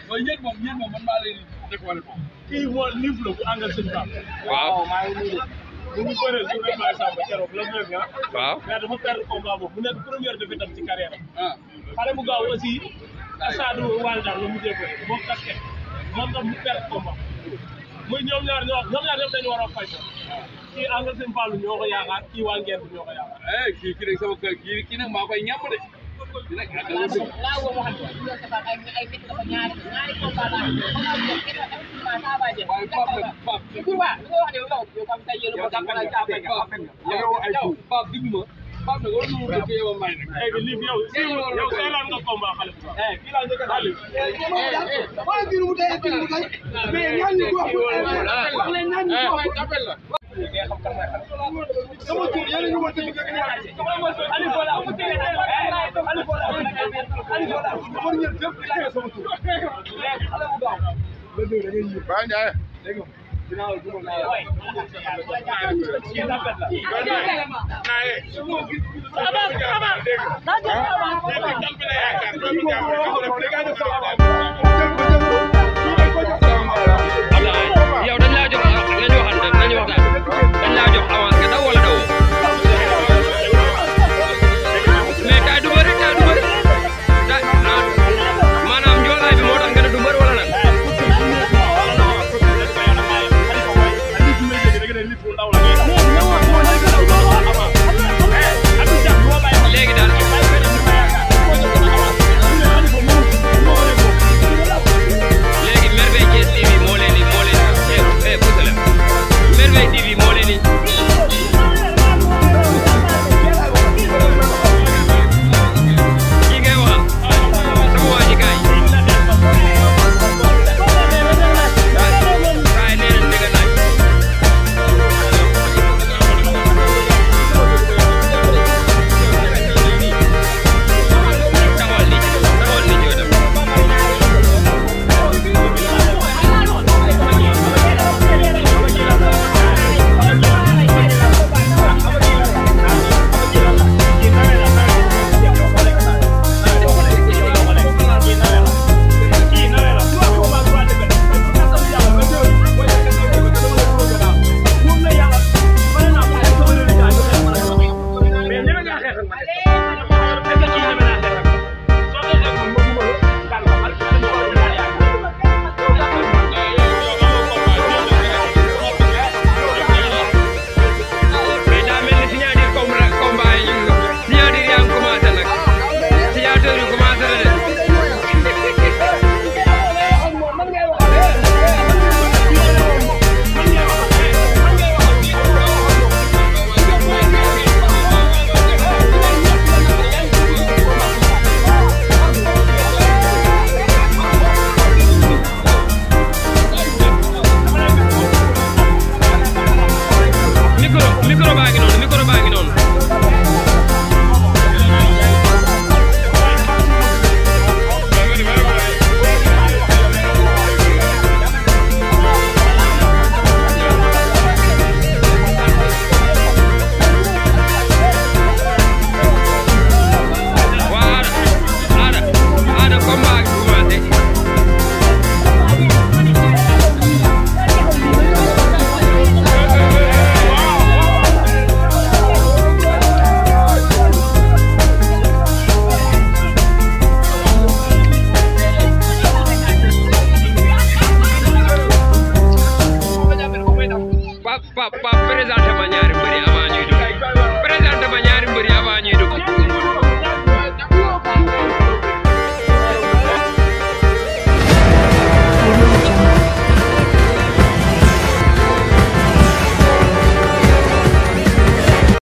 mooy yéen moom man maa leen di décorer moom. kii moo livre la bu àngal sëñ Pape. waaw maa ngi nii mu ngi bëree su dee Baye Samba keroog la mu nekk waaw mais dafa perdre combat boobu mu nekk première défaite am ci carrière am. xale bu gaaw aussi Sadou Waldar la mujjee ko moom casquette moom tam mu perdre combat muy ñoom ñaar ñëpp dañu war a fay ko. kii àngal sëñ Fallou ñoo ko yaakaar kii waa Ngent ñoo ko yaakaar. kii nag sama kër kii nag maa koy ñàmm de. kii nag laa woo wax ay nit dafa ñaari combat la waaye Pape Pape digg ma Pape nag war na mu dëkk yow a may nag. yow seelaan nga combat xale bu baax. kii laa njëkk a xale. sama tur yéen a ngi woote yow dañ laa jox nañu waxtaan dañ laa jox avance nga daw wala daw mais kaay du bëri maanaam njoolaay bi moo tax nga ne du bëri wala lan léegi daal léegi Merveille Thiès TV moo leen di poussé la Merveille TV moo leen di kii ngay waxal sama waa ji kaay kaay nee nañ dëgg naaj taxawal nii ci wetam micro baa ngi noonu ada combat gi commencé Pap présenté ma ñaari mbëri